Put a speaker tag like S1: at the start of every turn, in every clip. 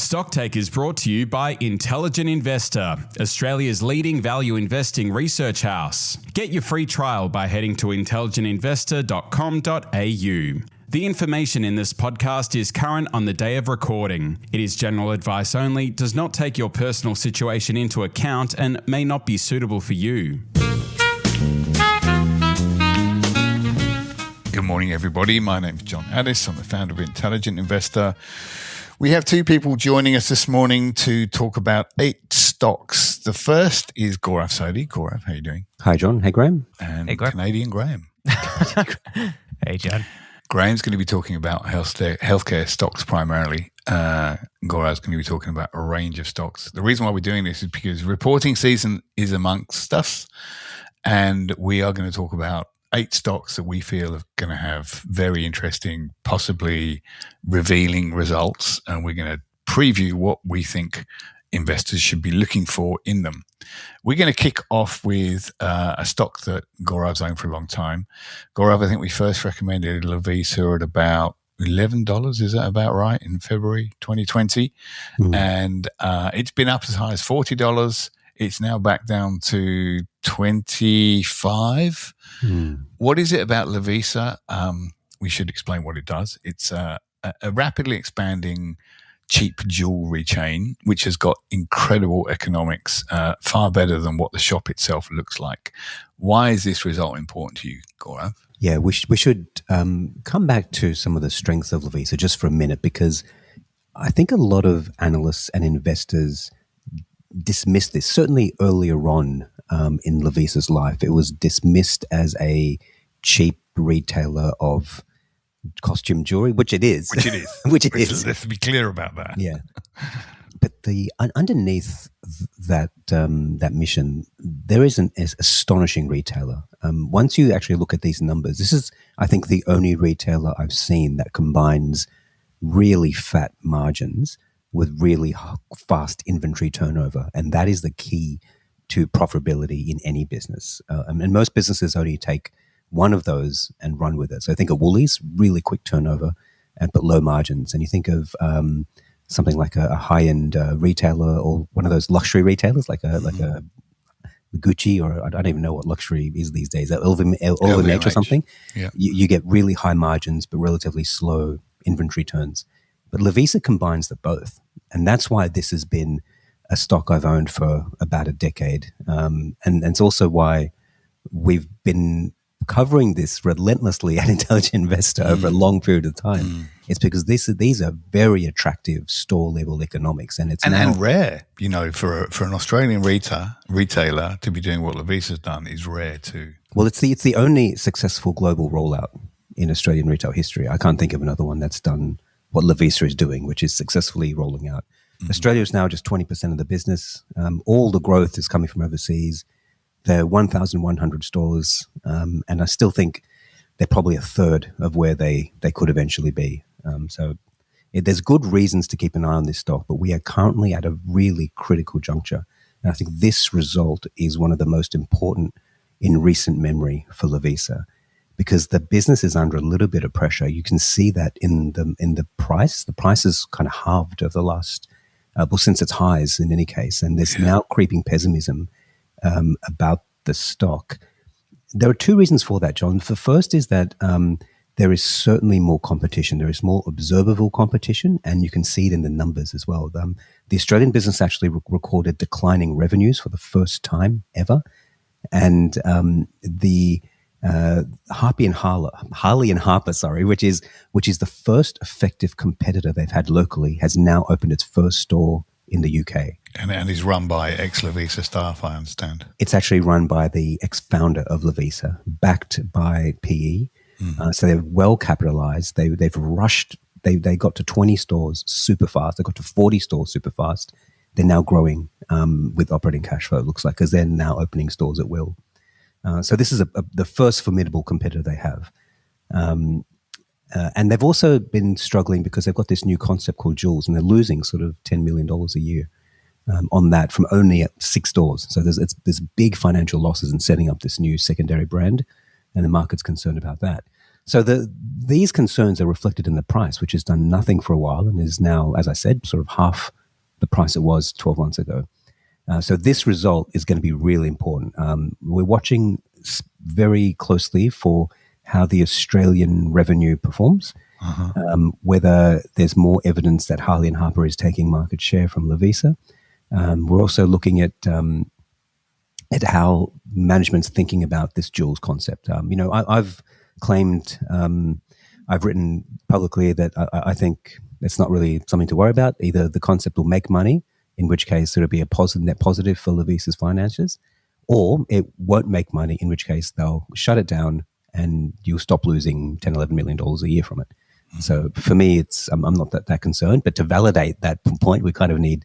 S1: Stocktake is brought to you by Intelligent Investor, Australia's leading value investing research house. Get your free trial by heading to intelligentinvestor.com.au. The information in this podcast is current on the day of recording. It is general advice only, does not take your personal situation into account, and may not be suitable for you.
S2: Good morning, everybody. My name is John Addis. I'm the founder of Intelligent Investor. We have two people joining us this morning to talk about 8 stocks. The first is Gaurav Sodhi. Gaurav, how are you doing?
S3: Hi, John. Hey, Graham.
S2: And
S4: hey, Gaurav.
S2: Canadian Graham.
S4: Hey, John.
S2: Graham's going to be talking about healthcare stocks primarily. Gaurav's going to be talking about a range of stocks. The reason why we're doing this is because reporting season is amongst us, and we are going to talk about 8 stocks that we feel are going to have very interesting, possibly revealing results, and we're going to preview what we think investors should be looking for in them. We're going to kick off with a stock that Gaurav's owned for a long time. Gaurav, I think we first recommended Lovisa at about $11, is that about right, in February 2020? And it's been up as high as $40. It's now back down to 25. What is it about Lovisa? We should explain what it does. It's a rapidly expanding cheap jewelry chain, which has got incredible economics, far better than what the shop itself looks like. Why is this result important to you, Gaurav?
S3: Yeah, we should come back to some of the strengths of Lovisa just for a minute, because I think a lot of analysts and investors dismissed this. Certainly earlier on in Lovisa's life, it was dismissed as a cheap retailer of costume jewelry, which it is.
S2: Let's be clear about that.
S3: Yeah. But the underneath that mission, there is an astonishing retailer. Once you actually look at these numbers, this is, I think, the only retailer I've seen that combines really fat margins with really fast inventory turnover. And that is the key to profitability in any business. And most businesses only take one of those and run with it. So I think of Woolies, really quick turnover, but low margins. And you think of something like a high-end retailer, or one of those luxury retailers, like a Gucci, or I don't even know what luxury is these days, LVMH or something.
S2: Yeah.
S3: You get really high margins, but relatively slow inventory turns. But Lovisa combines the both. And that's why this has been a stock I've owned for about a decade. And it's also why we've been covering this relentlessly at Intelligent Investor over a long period of time. It's because these are very attractive store-level economics. And it's
S2: and rare, for an Australian retailer to be doing what Lovisa's done is rare too.
S3: Well, it's the only successful global rollout in Australian retail history. I can't think of another one that's done what Lovisa is doing, which is successfully rolling out. Australia is now just 20% of the business. All the growth is coming from overseas. There are 1,100 stores, and I still think they're probably a third of where they could eventually be. So there's good reasons to keep an eye on this stock, but we are currently at a really critical juncture. And I think this result is one of the most important in recent memory for Lovisa, because the business is under a little bit of pressure. You can see that in the price. The price has kind of halved over the last, since its highs in any case, and there's now creeping pessimism about the stock. There are 2 reasons for that, John. The first is that there is certainly more competition. There is more observable competition, and you can see it in the numbers as well. The Australian business actually recorded declining revenues for the first time ever, and the Harley and Harper, which is the first effective competitor they've had locally, has now opened its first store in the UK.
S2: And is run by ex-Lovisa staff, I understand.
S3: It's actually run by the ex-founder of Lovisa, backed by PE. So they're well capitalized. They've rushed. They got to 20 stores super fast. They got to 40 stores super fast. They're now growing with operating cash flow, it looks like, because they're now opening stores at will. So this is the first formidable competitor they have. And they've also been struggling because they've got this new concept called Jewels, and they're losing sort of $10 million a year on that from only 6 stores. So there's big financial losses in setting up this new secondary brand, and the market's concerned about that. So these concerns are reflected in the price, which has done nothing for a while and is now, as I said, sort of half the price it was 12 months ago. So this result is going to be really important. We're watching very closely for how the Australian revenue performs, whether there's more evidence that Harley and Harper is taking market share from Lovisa. We're also looking at how management's thinking about this Jules concept. I've claimed, I've written publicly that I think it's not really something to worry about. Either the concept will make money, in which case it'll be a net positive for Lovisa's finances, or it won't make money, in which case they'll shut it down and you'll stop losing $10, $11 million a year from it. So for me, I'm not that concerned. But to validate that point, we kind of need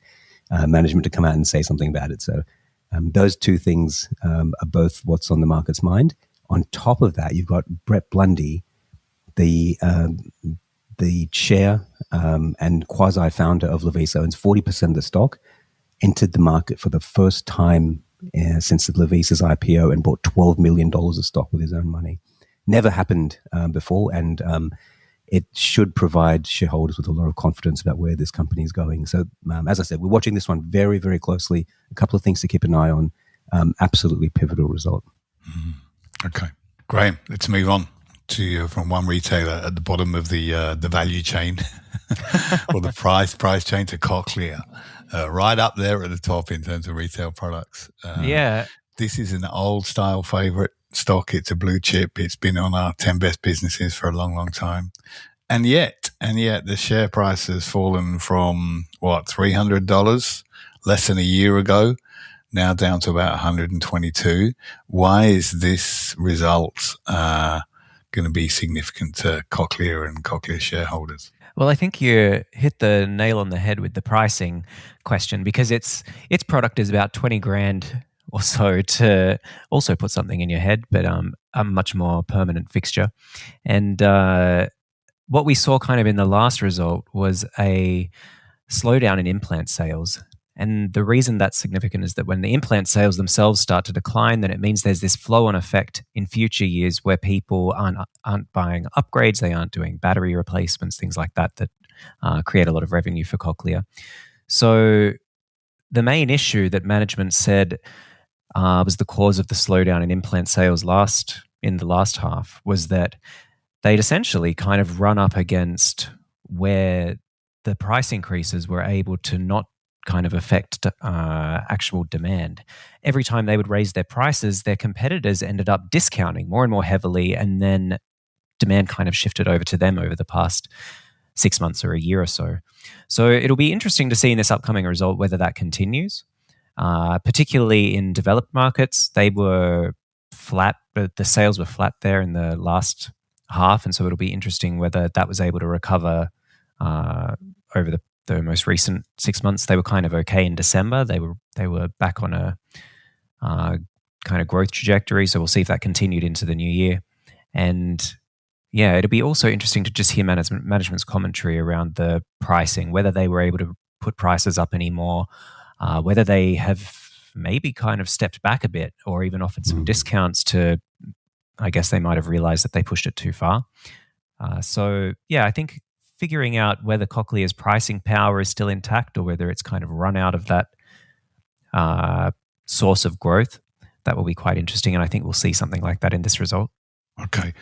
S3: management to come out and say something about it. So those two things are both what's on the market's mind. On top of that, you've got Brett Blundy, the chair and quasi-founder of Lovisa, owns 40% of the stock, entered the market for the first time since Lovisa's IPO and bought $12 million of stock with his own money. Never happened before, and it should provide shareholders with a lot of confidence about where this company is going. So, as I said, we're watching this one very, very closely. A couple of things to keep an eye on. Absolutely pivotal result.
S2: Okay, Graham, let's move on to from one retailer at the bottom of the value chain or the price chain to Cochlear, right up there at the top in terms of retail products. This is an old style favorite stock. It's a blue chip. It's been on our 10 best businesses for a long, long time. And yet the share price has fallen from $300 less than a year ago, now down to about 122. Why is this result going to be significant to Cochlear and Cochlear shareholders?
S4: Well, I think you hit the nail on the head with the pricing question, because its product is about 20 grand or so to also put something in your head, but a much more permanent fixture. And what we saw kind of in the last result was a slowdown in implant sales. And the reason that's significant is that when the implant sales themselves start to decline, then it means there's this flow-on effect in future years where people aren't buying upgrades, they aren't doing battery replacements, things like that create a lot of revenue for Cochlear. So the main issue that management said was the cause of the slowdown in implant sales in the last half was that they'd essentially kind of run up against where the price increases were able to not kind of affect actual demand. Every time they would raise their prices, their competitors ended up discounting more and more heavily, and then demand kind of shifted over to them over the past 6 months or a year or so. So it'll be interesting to see in this upcoming result whether that continues. Particularly in developed markets, they were flat, but the sales were flat there in the last half, and so it'll be interesting whether that was able to recover over the most recent 6 months. They were kind of okay in December. They were back on a kind of growth trajectory, so we'll see if that continued into the new year. And yeah, it'll be also interesting to just hear management's commentary around the pricing, whether they were able to put prices up anymore, whether they have maybe kind of stepped back a bit or even offered some discounts to, I guess they might have realized that they pushed it too far. So yeah, I think figuring out whether Cochlear's pricing power is still intact or whether it's kind of run out of that source of growth, that will be quite interesting. And I think we'll see something like that in this result.
S2: Okay.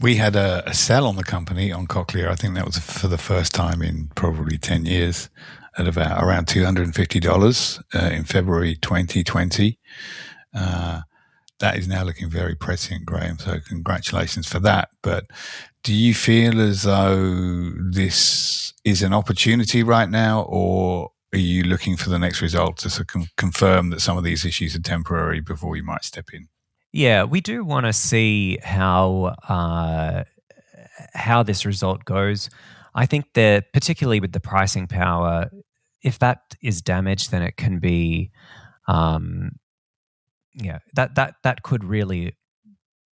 S2: We had a sell on the company on Cochlear. I think that was for the first time in probably 10 years at around $250 in February 2020. That is now looking very prescient, Graham. So congratulations for that. But do you feel as though this is an opportunity right now, or are you looking for the next result to confirm that some of these issues are temporary before you might step in?
S4: Yeah, we do want to see how this result goes. I think that particularly with the pricing power, if that is damaged, then it can be, that could really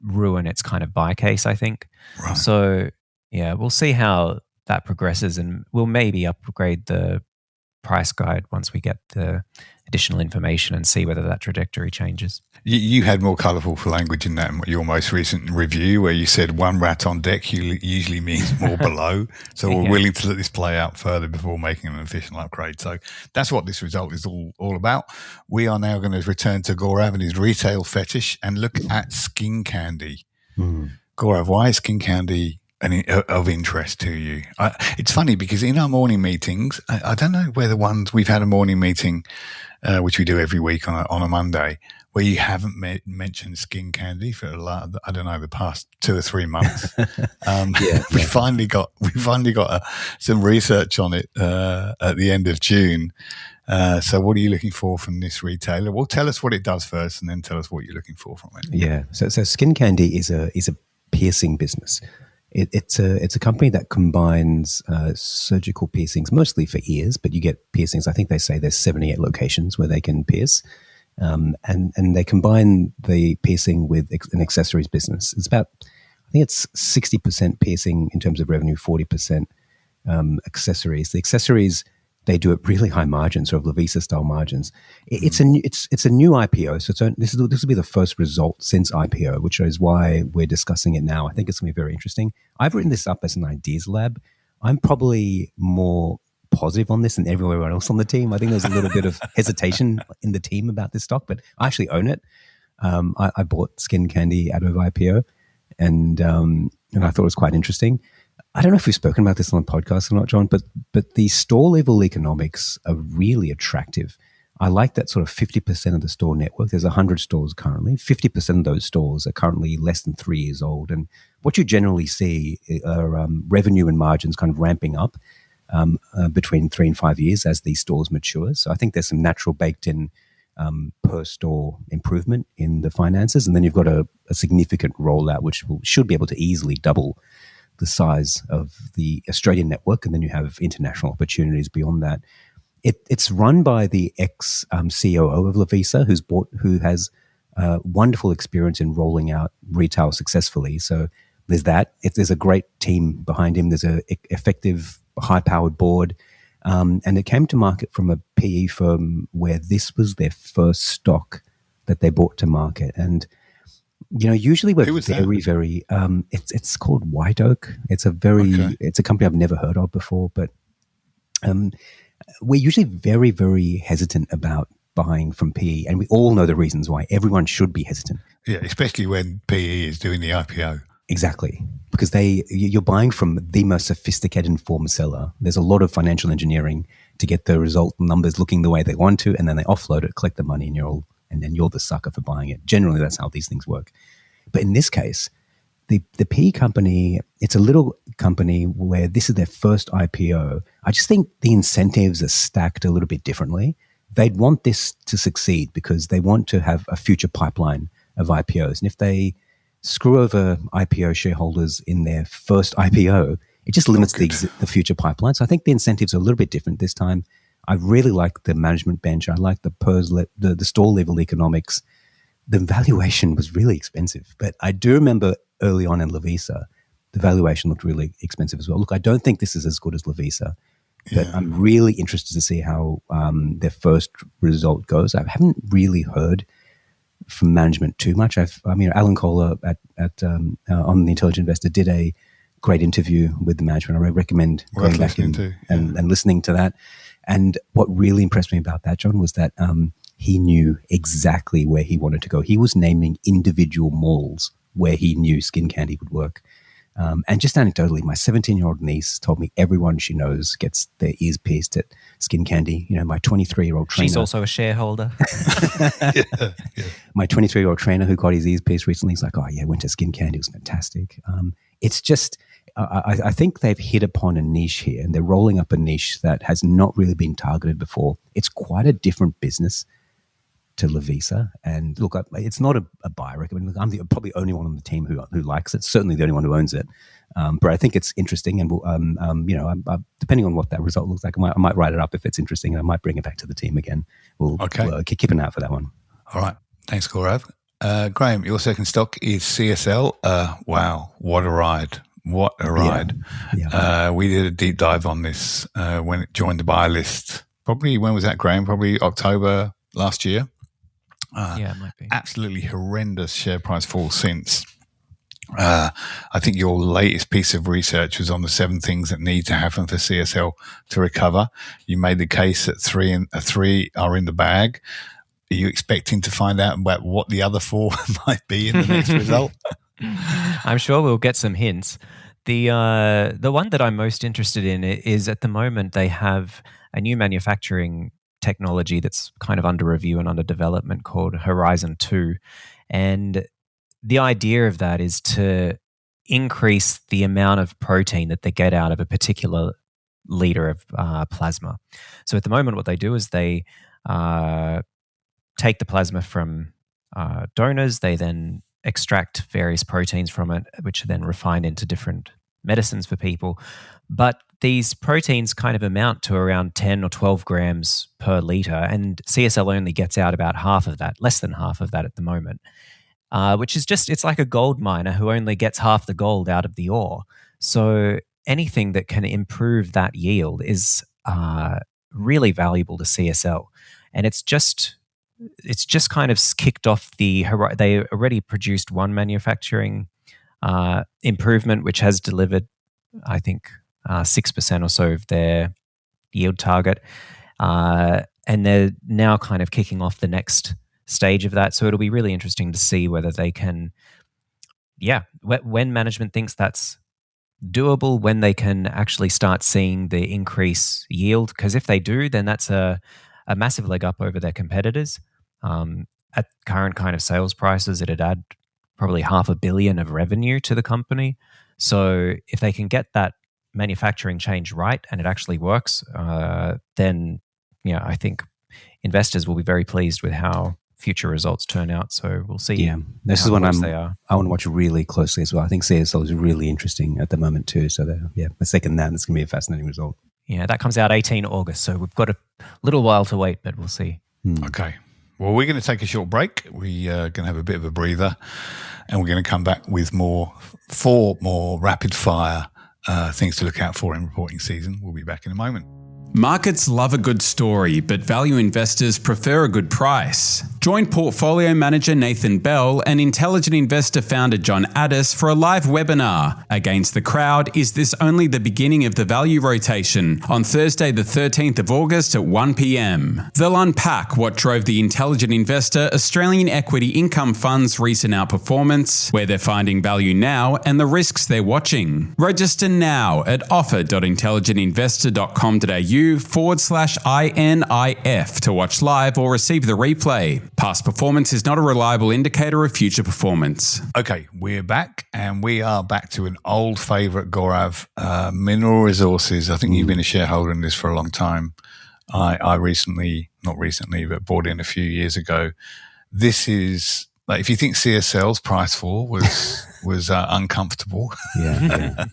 S4: ruin its kind of buy case, I think.
S2: Right.
S4: So yeah, we'll see how that progresses, and we'll maybe upgrade the price guide once we get the additional information and see whether that trajectory changes.
S2: You had more colourful language in that your most recent review, where you said one rat on deck usually means more below. So we're willing to let this play out further before making an official upgrade. So that's what this result is all about. We are now going to return to Gaurav and his retail fetish and look at skin candy. Gaurav, why is skin candy of interest to you? It's funny because in our morning meetings, I don't know whether we've had a morning meeting, which we do every week on a Monday, where you haven't mentioned skin candy for the past 2 or 3 months. We finally got some research on it at the end of June. So what are you looking for from this retailer? Well, tell us what it does first, and then tell us what you're looking for from it.
S3: Yeah. So skin candy is a piercing business. It's a company that combines surgical piercings, mostly for ears, but you get piercings. I think they say there's 78 locations where they can pierce, and they combine the piercing with an accessories business. It's about, I think it's 60% piercing in terms of revenue, 40% accessories. The accessories, they do at really high margins, sort of Lovisa style margins. It's a new IPO, so this will be the first result since IPO, which is why we're discussing it now. I think it's going to be very interesting. I've written this up as an ideas lab. I'm probably more positive on this than everyone else on the team. I think there's a little bit of hesitation in the team about this stock, but I actually own it. I bought skin candy out of IPO, and I thought it was quite interesting. I don't know if we've spoken about this on the podcast or not, John, but the store level economics are really attractive. I like that sort of 50% of the store network. There's 100 stores currently. 50% of those stores are currently less than 3 years old. And what you generally see are revenue and margins kind of ramping up between 3 and 5 years as these stores mature. So I think there's some natural baked in per store improvement in the finances. And then you've got a significant rollout, which should be able to easily double the size of the Australian network, and then you have international opportunities beyond that. It's run by the ex-COO of Lovisa, who has wonderful experience in rolling out retail successfully. So there's that. There's a great team behind him. There's a effective, high-powered board, and it came to market from a PE firm where this was their first stock that they brought to market. And usually we're very, it's called White Oak. It's a company I've never heard of before, but we're usually very, very hesitant about buying from PE, and we all know the reasons why. Everyone should be hesitant.
S2: Yeah, especially when PE is doing the IPO.
S3: Exactly, because you're buying from the most sophisticated informed seller. There's a lot of financial engineering to get the result numbers looking the way they want to, and then they offload it, collect the money, and then you're the sucker for buying it. Generally, that's how these things work. But in this case, the PE company, it's a little company where this is their first IPO. I just think the incentives are stacked a little bit differently. They'd want this to succeed because they want to have a future pipeline of IPOs. And if they screw over IPO shareholders in their first IPO, it just limits the future pipeline. So I think the incentives are a little bit different this time. I really like the management bench. I like the store level economics. The valuation was really expensive, but I do remember early on in Lovisa, the valuation looked really expensive as well. Look, I don't think this is as good as Lovisa, but I'm really interested to see how their first result goes. I haven't really heard from management too much. Alan Kohler on The Intelligent Investor did a great interview with the management. I recommend going back and listening to that. And what really impressed me about that, John, was that he knew exactly where he wanted to go. He was naming individual malls where he knew skin candy would work. And just anecdotally, my 17-year-old niece told me everyone she knows gets their ears pierced at skin candy. My 23-year-old trainer. She's
S4: also a shareholder.
S3: My 23-year-old trainer who got his ears pierced recently, he's like, oh yeah, went to skin candy. It was fantastic. It's just, I think they've hit upon a niche here, and they're rolling up a niche that has not really been targeted before. It's quite a different business to Lovisa. And look, it's not a buy recommend. I'm probably the only one on the team who likes it. Certainly the only one who owns it. But I think it's interesting, and depending on what that result looks like, I might write it up if it's interesting, and I might bring it back to the team again. We'll keep an eye out for that one.
S2: All right, thanks, Gaurav. Graham, your second stock is CSL. Wow, what a ride! What a ride! Yeah. We did a deep dive on this when it joined the buy list. Probably when was that, Graham? Probably October. last year.
S4: Yeah, it might be.
S2: Absolutely horrendous share price fall since. I think your latest piece of research was on the 7 things that need to happen for CSL to recover. You made the case that 3 are in the bag. Are you expecting to find out about what the other 4 might be in the next result?
S4: I'm sure we'll get some hints. The one that I'm most interested in is, at the moment, they have a new manufacturing technology that's kind of under review and under development called Horizon 2. And the idea of that is to increase the amount of protein that they get out of a particular liter of plasma. So at the moment, what they do is they take the plasma from donors. They then extract various proteins from it, which are then refined into different medicines for people. But these proteins kind of amount to around 10 or 12 grams per liter, and CSL only gets out about half of that, less than half of that at the moment, which is just, it's like a gold miner who only gets half the gold out of the ore. So anything that can improve that yield is really valuable to CSL. And it's just kind of kicked off they already produced one manufacturing improvement, which has delivered, I think, 6% or so of their yield target. And they're now kind of kicking off the next stage of that. So it'll be really interesting to see whether they can, when management thinks that's doable, when they can actually start seeing the increase yield. Because if they do, then that's a massive leg up over their competitors. At current kind of sales prices, it'd add probably $500 million of revenue to the company. So if they can get that manufacturing change right and it actually works, then I think investors will be very pleased with how future results turn out. So we'll see.
S3: Yeah, this is one I want to watch really closely as well. I think CSL is really interesting at the moment too. So I second that. It's going to be a fascinating result.
S4: Yeah, that comes out 18 August. So we've got a little while to wait, but we'll see.
S2: Okay. Well, we're going to take a short break. We are going to have a bit of a breather, and we're going to come back with 4 more rapid fire things to look out for in reporting season. We'll be back in a moment.
S1: Markets love a good story, but value investors prefer a good price. Join portfolio manager Nathan Bell and intelligent investor founder John Addis for a live webinar. Against the Crowd, is this only the beginning of the value rotation? On Thursday, the 13th of August at 1 p.m. They'll unpack what drove the intelligent investor Australian equity income fund's recent outperformance, where they're finding value now, and the risks they're watching. Register now at offer.intelligentinvestor.com.au/INIF to watch live or receive the replay. Past performance is not a reliable indicator of future performance.
S2: Okay, we're back, and we are back to an old favourite, Gaurav, Mineral Resources. I think you've been a shareholder in this for a long time. I not recently, but bought in a few years ago. This is, like, if you think CSL's price fall was uncomfortable.
S3: Yeah.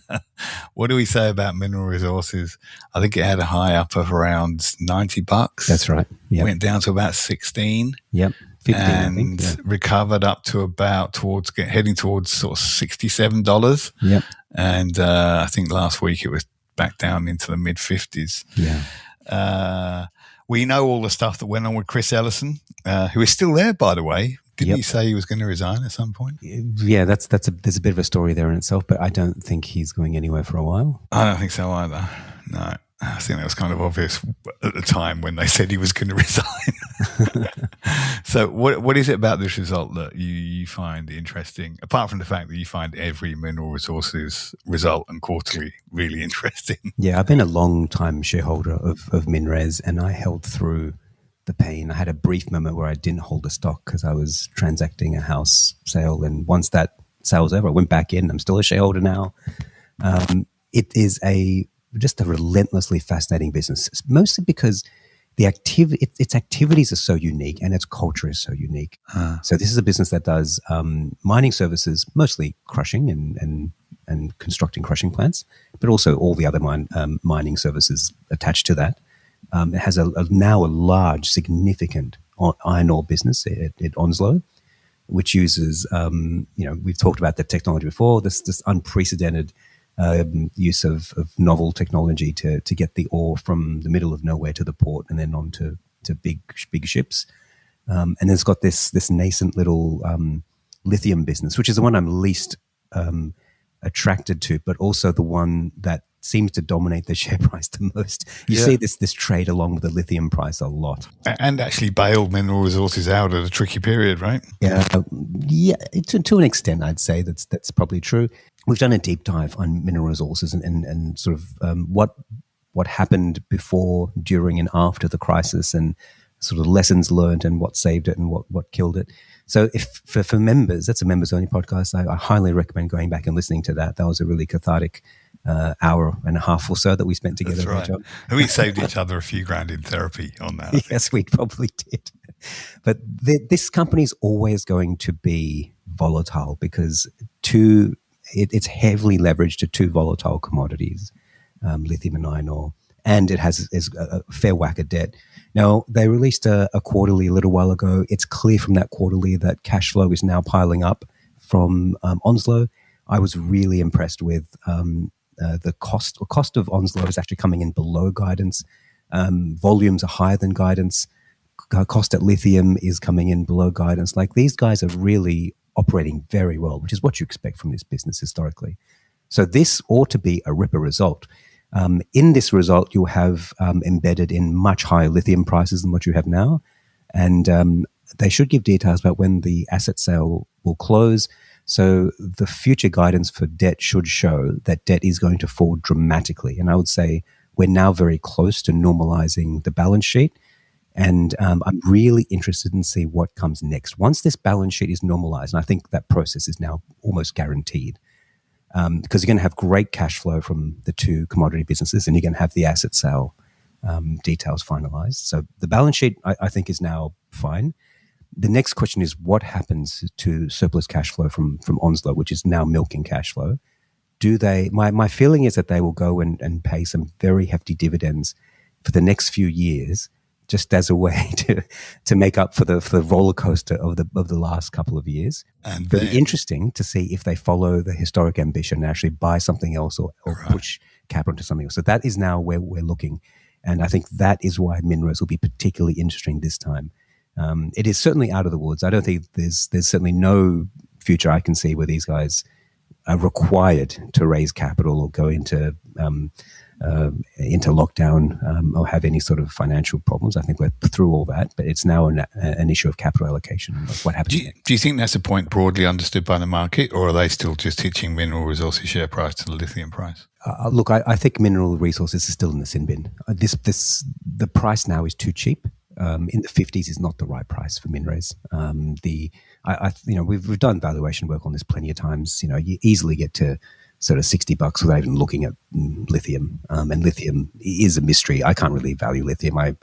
S2: What do we say about Mineral Resources? I think it had a high up of around $90.
S3: That's right. Yep.
S2: Went down to about 16.
S3: Yep. 15,
S2: and
S3: I think. Yeah.
S2: recovered up to about heading towards sort of $67.
S3: Yep.
S2: And I think last week it was back down into the mid 50s.
S3: Yeah.
S2: We know all the stuff that went on with Chris Ellison, who is still there, by the way. Didn't he say he was going to resign at some point?
S3: Yeah, there's a bit of a story there in itself, but I don't think he's going anywhere for a while.
S2: I don't think so either. No, I think that was kind of obvious at the time when they said he was going to resign. So what is it about this result that you find interesting, apart from the fact that you find every Mineral Resources result and quarterly really interesting?
S3: Yeah, I've been a long-time shareholder of MinRes, and I held through the pain. I had a brief moment where I didn't hold the stock because I was transacting a house sale, and once that sale was over, I went back in. I'm still a shareholder now. It is just a relentlessly fascinating business, mostly because its activities are so unique and its culture is so unique. So this is a business that does mining services, mostly crushing and constructing crushing plants, but also all the other mining services attached to that. It has now a large, significant iron ore business at Onslow, which uses, we've talked about that technology before, this unprecedented use of novel technology to get the ore from the middle of nowhere to the port and then on to big ships. And it's got this nascent little lithium business, which is the one I'm least attracted to, but also the one that seems to dominate the share price the most. You see this trade along with the lithium price a lot.
S2: And actually bailed Mineral Resources out at a tricky period, right?
S3: Yeah, to an extent, I'd say that's probably true. We've done a deep dive on Mineral Resources and sort of what happened before, during, and after the crisis, and sort of lessons learned and what saved it and what killed it. So if for members, that's a members only podcast. I highly recommend going back and listening to that. That was a really cathartic hour and a half or so that we spent together.
S2: That's right. We saved each other a few grand in therapy on that.
S3: Yes, we probably did. But this company is always going to be volatile because it's heavily leveraged to two volatile commodities, lithium and iron ore, and it has a fair whack of debt. Now, they released a quarterly a little while ago. It's clear from that quarterly that cash flow is now piling up from Onslow. I was really impressed with the cost. The cost of Onslow is actually coming in below guidance. Volumes are higher than guidance. Cost at lithium is coming in below guidance. Like, these guys are really operating very well, which is what you expect from this business historically. So this ought to be a ripper result. In this result, you'll have embedded in much higher lithium prices than what you have now. And they should give details about when the asset sale will close. So the future guidance for debt should show that debt is going to fall dramatically. And I would say we're now very close to normalizing the balance sheet. And I'm really interested in see what comes next. Once this balance sheet is normalized, and I think that process is now almost guaranteed, because you're going to have great cash flow from the two commodity businesses, and you're going to have the asset sale details finalized. So the balance sheet, I think, is now fine. The next question is what happens to surplus cash flow from Onslow, which is now milking cash flow. Do they? My feeling is that they will go and pay some very hefty dividends for the next few years, just as a way to make up for the roller coaster of the last couple of years. And it'll be interesting to see if they follow the historic ambition and actually buy something else or push capital into something else. So that is now where we're looking. And I think that is why MinRes will be particularly interesting this time. It is certainly out of the woods. I don't think there's certainly no future I can see where these guys are required to raise capital or go into lockdown or have any sort of financial problems. I think we're through all that, but it's now an issue of capital allocation. What happens next?
S2: Do you think that's a point broadly understood by the market, or are they still just hitching Mineral Resources share price to the lithium price?
S3: Look, I think Mineral Resources is still in the sin bin. The price now is too cheap. In the 50s is not the right price for MinRes. We've done valuation work on this plenty of times. You easily get to sort of $60 without even looking at lithium. And lithium is a mystery. I can't really value lithium. I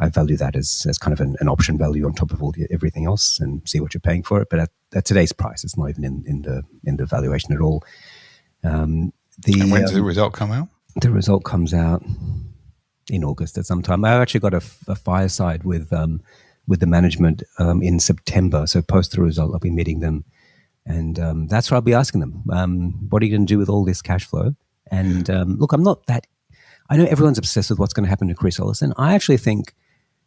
S3: value that as kind of an option value on top of everything else and see what you're paying for it. But at today's price, it's not even in the valuation at all. And
S2: when does the result come out?
S3: The result comes out in August at some time. I actually got a fireside with the management in September. So post the result, I'll be meeting them. And that's what I'll be asking them. What are you going to do with all this cash flow? And look, I know everyone's obsessed with what's going to happen to Chris Ellison. I actually think,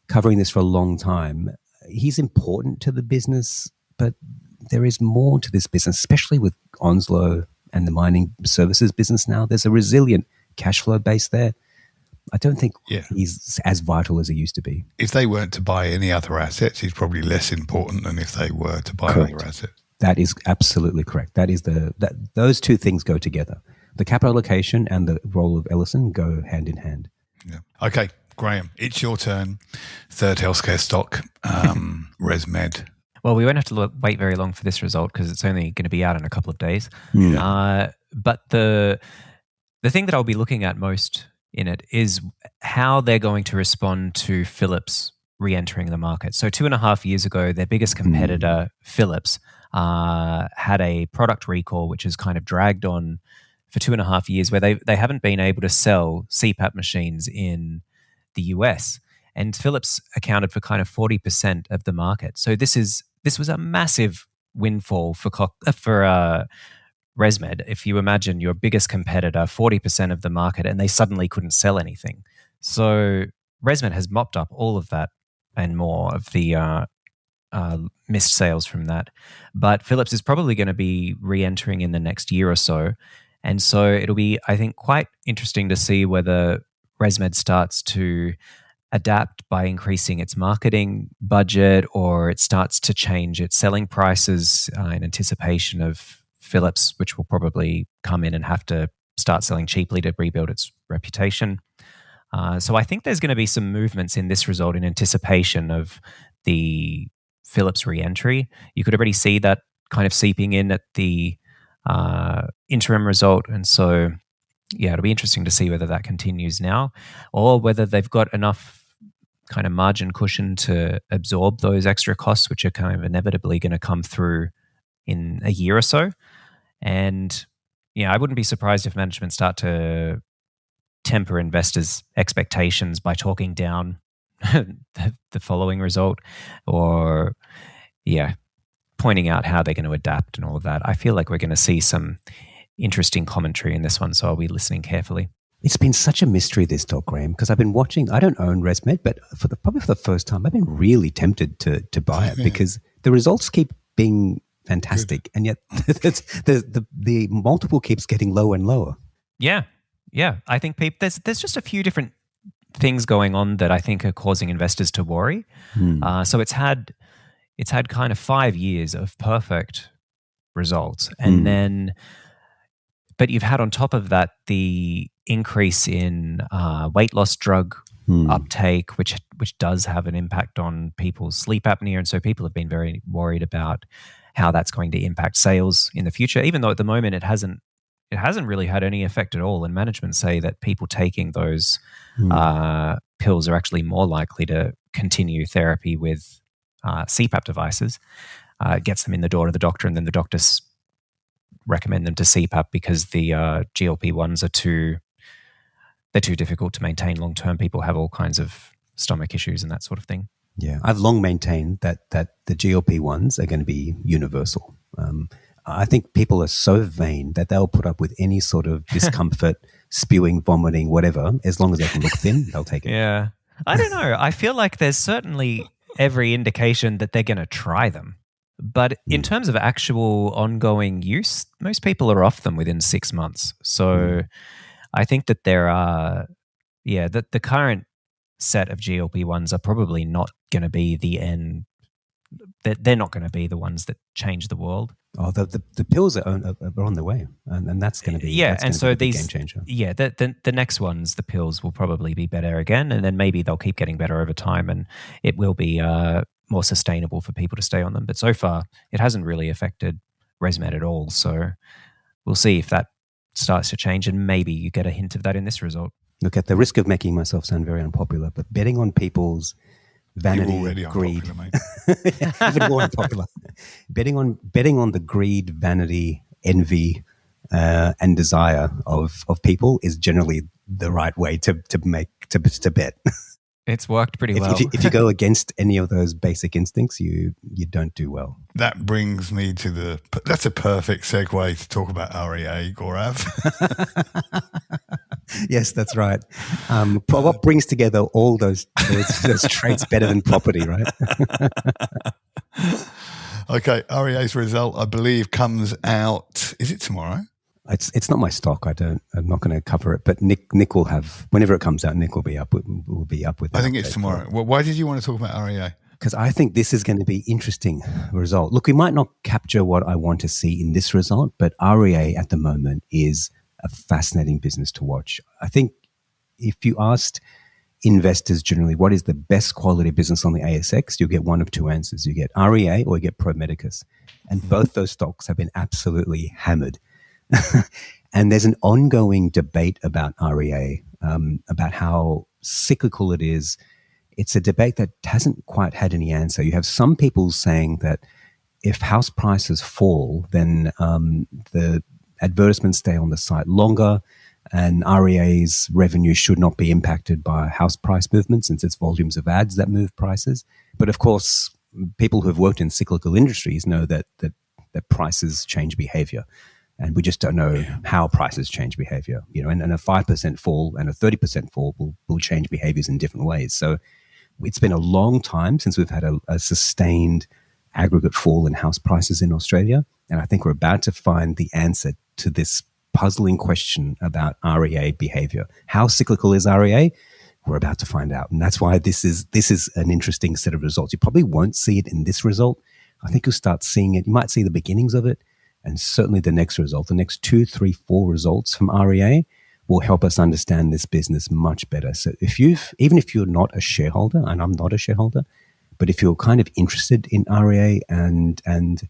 S3: covering this for a long time, he's important to the business, but there is more to this business, especially with Onslow and the mining services business now. There's a resilient cash flow base there. I don't think he's as vital as he used to be.
S2: If they weren't to buy any other assets, he's probably less important than if they were to buy other assets.
S3: That is absolutely correct. Those two things go together. The capital allocation and the role of Ellison go hand in hand.
S2: Yeah. Okay, Graham, it's your turn. Third healthcare stock, ResMed.
S4: Well, we won't have to wait very long for this result because it's only going to be out in a couple of days.
S3: Yeah.
S4: But the thing that I'll be looking at most in it is how they're going to respond to Philips re-entering the market. So 2.5 years ago, their biggest competitor, Philips, had a product recall which has kind of dragged on for 2.5 years, where they haven't been able to sell CPAP machines in the US. And Philips accounted for kind of 40% of the market. So this was a massive windfall for ResMed. If you imagine your biggest competitor, 40% of the market, and they suddenly couldn't sell anything. So ResMed has mopped up all of that and more of the missed sales from that. But Philips is probably going to be re-entering in the next year or so. And so it'll be, I think, quite interesting to see whether ResMed starts to adapt by increasing its marketing budget, or it starts to change its selling prices in anticipation of Philips, which will probably come in and have to start selling cheaply to rebuild its reputation. So I think there's going to be some movements in this result in anticipation of the Philips re-entry. You could already see that kind of seeping in at the interim result. And so, yeah, it'll be interesting to see whether that continues now or whether they've got enough kind of margin cushion to absorb those extra costs, which are kind of inevitably going to come through in a year or so. And yeah, I wouldn't be surprised if management start to temper investors' expectations by talking down the following result, or pointing out how they're going to adapt and all of that. I feel like we're going to see some interesting commentary in this one, so I'll be listening carefully.
S3: It's been such a mystery, this stock, Graham, because I've been watching. I don't own ResMed, but probably for the first time, I've been really tempted to buy it because the results keep being fantastic, and yet the multiple keeps getting lower and lower.
S4: Yeah. I think there's just a few different things going on that I think are causing investors to worry. So it's had kind of 5 years of perfect results, and then. But you've had on top of that the increase in weight loss drug uptake, which does have an impact on people's sleep apnea. And so people have been very worried about how that's going to impact sales in the future, even though at the moment it hasn't really had any effect at all. And management say that people taking those pills are actually more likely to continue therapy with CPAP devices. It gets them in the door to the doctor, and then the doctors recommend them to CPAP because the GLP-1s are too difficult to maintain long term. People have all kinds of stomach issues and that sort of thing.
S3: Yeah, I've long maintained that the GLP-1s are going to be universal. I think people are so vain that they'll put up with any sort of discomfort, spewing, vomiting, whatever, as long as they can look thin, they'll take it.
S4: Yeah, I don't know. I feel like there's certainly every indication that they're going to try them. But in terms of actual ongoing use, most people are off them within 6 months. So I think that there are, that the current set of GLP-1s are probably not going to be the end. They're not going to be the ones that change the world.
S3: Oh, the pills are on the way, and that's going to be a game changer.
S4: Yeah, the next ones, the pills will probably be better again, and then maybe they'll keep getting better over time, and it will be more sustainable for people to stay on them. But so far, it hasn't really affected ResMed at all. So we'll see if that starts to change, and maybe you get a hint of that in this result.
S3: Look, at the risk of making myself sound very unpopular, but betting on people's vanity, greed, even more unpopular. Betting on the greed, vanity, envy, and desire of people is generally the right way to bet.
S4: It's worked pretty well.
S3: If you go against any of those basic instincts, you don't do well.
S2: That brings me to that's a perfect segue to talk about REA, Gaurav.
S3: Yes, that's right. What brings together all those traits better than property, right?
S2: Okay, REA's result, I believe, comes out. Is it tomorrow?
S3: It's not my stock. I'm not going to cover it. But Nick will have, whenever it comes out, Nick will be up. Will be up with.
S2: I think it's tomorrow. Well, why did you want to talk about REA?
S3: Because I think this is going to be interesting result. Look, we might not capture what I want to see in this result, but REA at the moment is a fascinating business to watch. I think if you asked investors generally what is the best quality business on the ASX, you'll get one of two answers. You get REA or you get Pro Medicus. And both those stocks have been absolutely hammered. And there's an ongoing debate about REA, about how cyclical it is. It's a debate that hasn't quite had any answer. You have some people saying that if house prices fall, then the advertisements stay on the site longer, and REA's revenue should not be impacted by house price movements since it's volumes of ads that move prices. But of course, people who've worked in cyclical industries know that prices change behavior. And we just don't know how prices change behavior, and a 5% fall and a 30% fall will change behaviors in different ways. So it's been a long time since we've had a sustained aggregate fall in house prices in Australia. And I think we're about to find the answer to this puzzling question about REA behavior. How cyclical is REA? We're about to find out. And that's why this is an interesting set of results. You probably won't see it in this result. I think you'll start seeing it. You might see the beginnings of it, and certainly the next result, the next 2, 3, 4 results from REA will help us understand this business much better. So even if you're not a shareholder, and I'm not a shareholder, but if you're kind of interested in REA and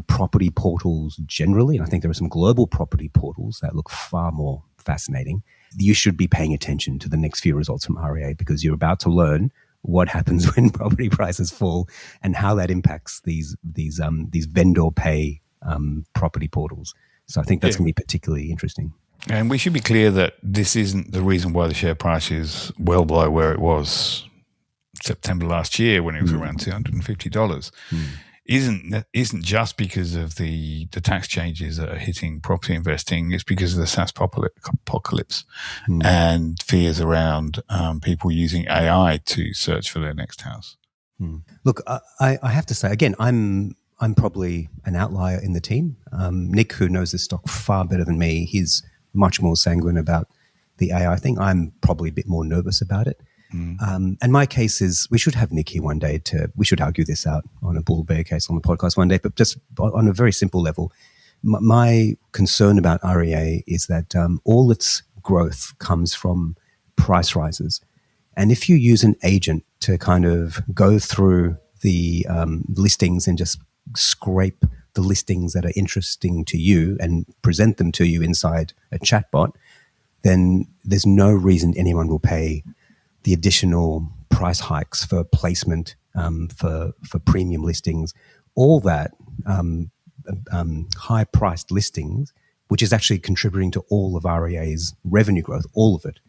S3: property portals generally, and I think there are some global property portals that look far more fascinating, you should be paying attention to the next few results from REA, because you're about to learn what happens when property prices fall and how that impacts these vendor pay property portals. So I think that's going to be particularly interesting.
S2: And we should be clear that this isn't the reason why the share price is well below where it was September last year when it was around $250. Isn't just because of the tax changes that are hitting property investing. It's because of the SaaS apocalypse and fears around people using AI to search for their next house.
S3: Look, I have to say, again, I'm probably an outlier in the team. Nick, who knows this stock far better than me, he's much more sanguine about the AI thing. I'm probably a bit more nervous about it. And my case is, we should have Nick here one day we should argue this out on a bull bear case on the podcast one day, but just on a very simple level. My concern about REA is that all its growth comes from price rises. And if you use an agent to kind of go through the listings and just scrape the listings that are interesting to you and present them to you inside a chatbot, then there's no reason anyone will pay the additional price hikes for placement, for premium listings, all that high-priced listings, which is actually contributing to all of REA's revenue growth. All of it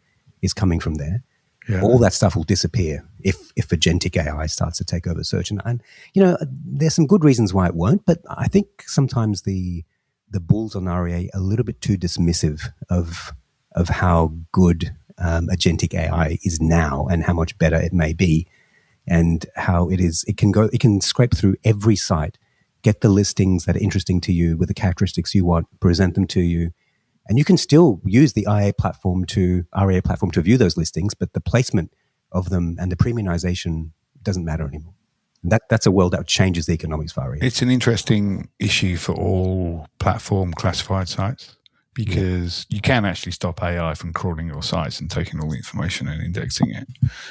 S3: is coming from there. Yeah. All that stuff will disappear if agentic AI starts to take over search. And there's some good reasons why it won't, but I think sometimes the bulls on REA are a little bit too dismissive of how good agentic AI is now and how much better it may be, and how it can scrape through every site, get the listings that are interesting to you with the characteristics you want, present them to you. And you can still use the REA platform to view those listings, but the placement of them and the premiumization doesn't matter anymore. That's a world that changes the economics for REA.
S2: It's an interesting issue for all platform classified sites, because you can actually stop AI from crawling your sites and taking all the information and indexing it.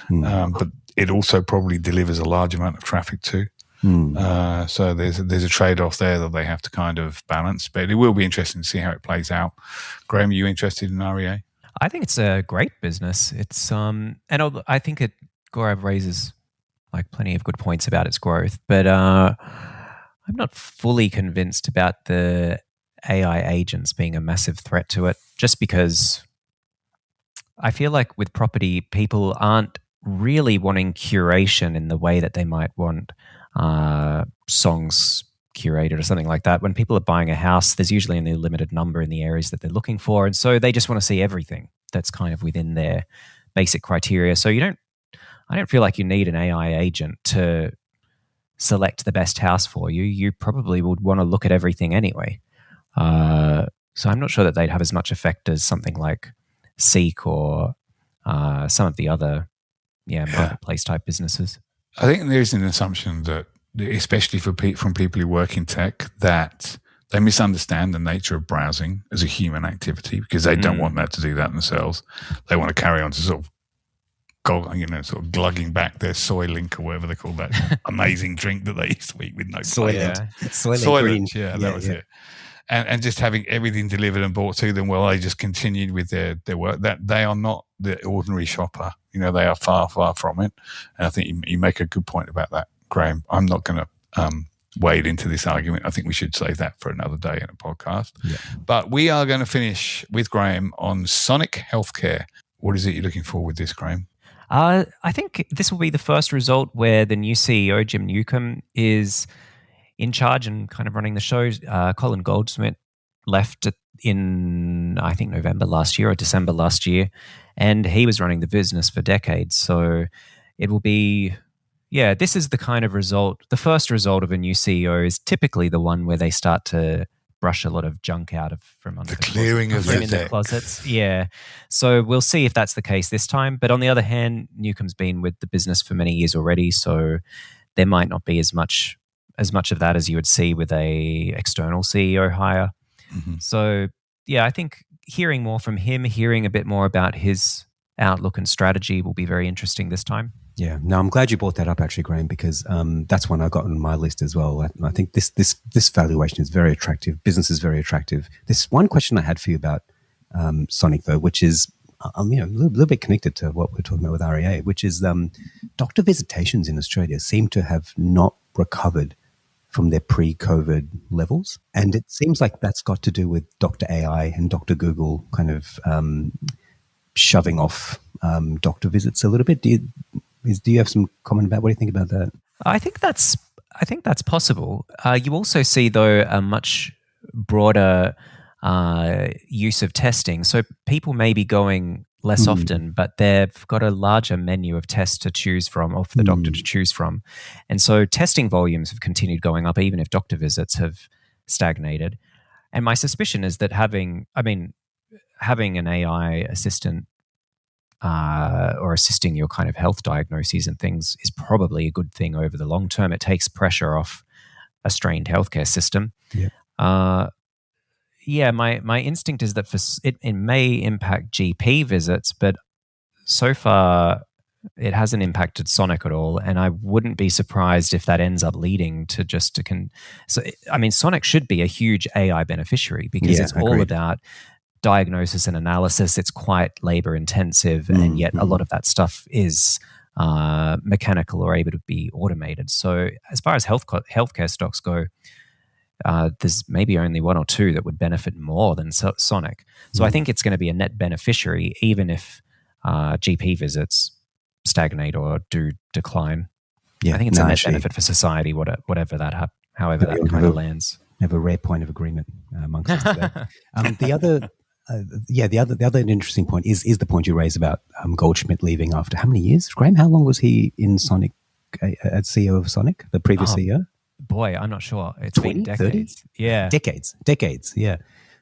S2: But it also probably delivers a large amount of traffic too. So there's a trade-off there that they have to kind of balance, but it will be interesting to see how it plays out. Graham, are you interested in REA?
S4: I think it's a great business. It's and I think Gaurav raises like plenty of good points about its growth, but I'm not fully convinced about the AI agents being a massive threat to it, just because I feel like with property, people aren't really wanting curation in the way that they might want songs curated or something like that. When people are buying a house, there's usually only a limited number in the areas that they're looking for, and so they just want to see everything that's kind of within their basic criteria. So I don't feel like you need an AI agent to select the best house for you. You probably would want to look at everything anyway. So I'm not sure that they'd have as much effect as something like Seek or some of the other marketplace type businesses.
S2: I think there is an assumption that, especially from people who work in tech, that they misunderstand the nature of browsing as a human activity, because they don't want that to do that themselves. They want to carry on to sort of glugging back their soy link or whatever they call that amazing drink that they used to eat with no
S3: Soylent.
S2: Soylent, that was it. And just having everything delivered and brought to them, well, they just continued with their work. That they are not the ordinary shopper. They are far, far from it. And I think you make a good point about that, Graham. I'm not going to wade into this argument. I think we should save that for another day in a podcast. Yeah. But we are going to finish with Graham on Sonic Healthcare. What is it you're looking for with this, Graham?
S4: I think this will be the first result where the new CEO, Jim Newcomb, is in charge and kind of running the show. Colin Goldsmith left in, I think, November last year or December last year, and he was running the business for decades. So it will be, this is the kind of result. The first result of a new CEO is typically the one where they start to brush a lot of junk out from under
S2: the clearing of
S4: the closets. Yeah. So we'll see if that's the case this time. But on the other hand, Newcomb's been with the business for many years already, so there might not be as much of that as you would see with a external CEO hire.
S2: Mm-hmm.
S4: So I think hearing more from him, hearing a bit more about his outlook and strategy will be very interesting this time.
S3: Yeah, no, I'm glad you brought that up, actually, Graham, because that's one I got on my list as well. I think this valuation is very attractive. Business is very attractive. There's one question I had for you about Sonic, though, which is a little bit connected to what we're talking about with REA, which is doctor visitations in Australia seem to have not recovered from their pre-COVID levels, and it seems like that's got to do with Dr. AI and Dr. Google kind of shoving off doctor visits a little bit. Do you have some comment about what do you think about that?
S4: I think that's possible. You also see, though, a much broader use of testing. So people may be going less often, but they've got a larger menu of tests to choose from, or for the doctor to choose from. And so testing volumes have continued going up, even if doctor visits have stagnated. And my suspicion is that having an AI assistant or assisting your kind of health diagnoses and things is probably a good thing over the long term. It takes pressure off a strained healthcare system. My instinct is that it may impact GP visits, but so far it hasn't impacted Sonic at all, and I wouldn't be surprised if that ends up leading to Sonic should be a huge AI beneficiary because it's all about diagnosis and analysis. It's quite labor intensive, and yet a lot of that stuff is mechanical or able to be automated. So as far as healthcare stocks go, there's maybe only one or two that would benefit more than Sonic. So I think it's going to be a net beneficiary, even if GP visits stagnate or do decline. I think it's a net benefit for society, however that kind of lands.
S3: Have a rare point of agreement amongst us today. The other interesting point is the point you raised about Goldschmidt leaving after how many years? Graham, how long was he in Sonic, as CEO of Sonic, the previous CEO?
S4: Boy, I'm not sure. It's 20, been decades. 30? Yeah.
S3: Decades, yeah.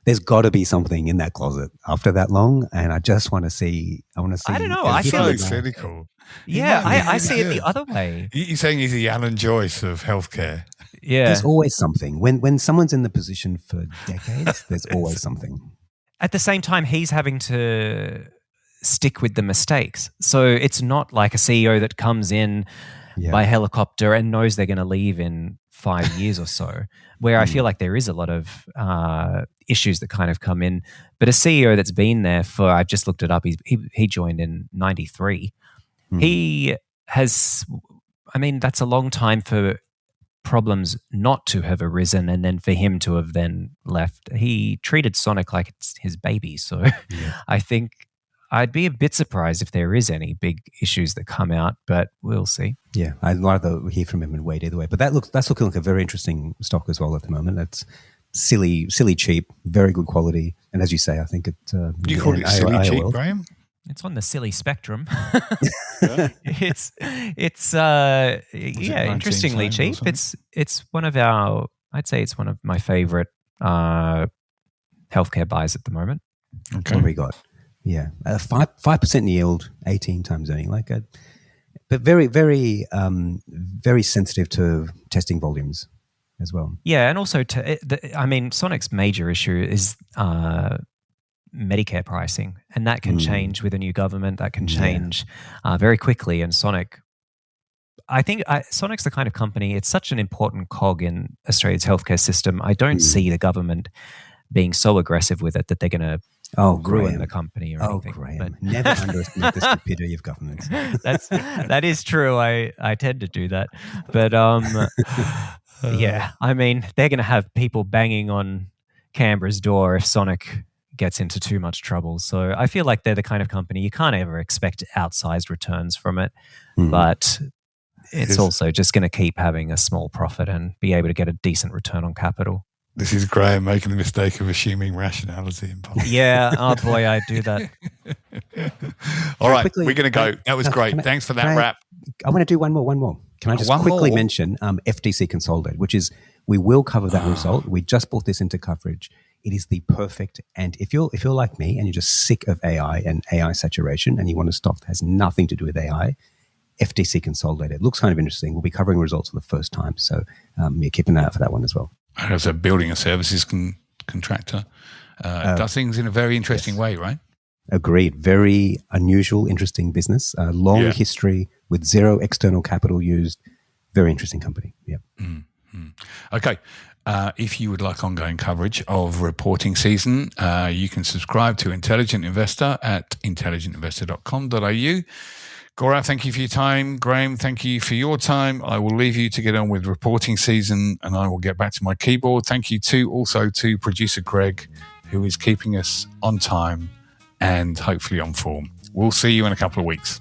S3: There's got to be something in that closet after that long, and I just want to see. I
S4: don't know. I feel
S2: so cynical.
S4: Yeah, I see it the other way.
S2: You're saying he's the Alan Joyce of healthcare.
S4: Yeah.
S3: There's always something. When someone's in the position for decades, there's always something.
S4: At the same time, he's having to stick with the mistakes. So it's not like a CEO that comes in by helicopter and knows they're going to leave in 5 years or so, where I feel like there is a lot of issues that kind of come in. But a CEO that's been there for, I've just looked it up, he joined in 93. He has, that's a long time for problems not to have arisen and then for him to have then left. He treated Sonic like it's his baby. So I think I'd be a bit surprised if there is any big issues that come out, but we'll see. Yeah,
S3: I'd rather hear from him and wait either way. But that's looking like a very interesting stock as well at the moment. It's silly cheap, very good quality. And as you say, I think it...
S2: you call it silly cheap, Graham?
S4: It's on the silly spectrum. It's interestingly cheap. It's one of I'd say it's one of my favorite healthcare buys at the moment.
S3: Okay. What have we got? Yeah, 5% yield, 18 times earning, but very, very, very sensitive to testing volumes as well.
S4: Yeah, and also Sonic's major issue is Medicare pricing, and that can change with a new government. That can change very quickly. And I think Sonic's the kind of company. It's such an important cog in Australia's healthcare system. I don't see the government being so aggressive with it that they're going to ruin the company or anything.
S3: Graham. But never underestimate the stupidity of governments.
S4: That is true. I tend to do that. But they're going to have people banging on Canberra's door if Sonic gets into too much trouble. So I feel like they're the kind of company you can't ever expect outsized returns from it, but it's also just going to keep having a small profit and be able to get a decent return on capital.
S2: This is Graham making the mistake of assuming rationality in politics.
S4: Yeah. Oh, boy, I do that.
S2: All right. We're going to go. That was great. Thanks for that wrap.
S3: I want to do one more. Can I just quickly mention FTC Consolidated, which is, we will cover that result. We just brought this into coverage. It is the perfect, and if you're like me and you're just sick of AI and AI saturation and you want a stock that has nothing to do with AI, FTC Consolidated looks kind of interesting. We'll be covering results for the first time, so yeah, keep an eye out for that one as well.
S2: As a building and services contractor, does things in a very interesting way, right?
S3: Agreed. Very unusual, interesting business. Long history with zero external capital used. Very interesting company. Yeah.
S2: Mm-hmm. Okay. If you would like ongoing coverage of reporting season, you can subscribe to Intelligent Investor at intelligentinvestor.com.au. Gaurav, thank you for your time. Graham, thank you for your time. I will leave you to get on with reporting season and I will get back to my keyboard. Thank you also to producer Greg, who is keeping us on time and hopefully on form. We'll see you in a couple of weeks.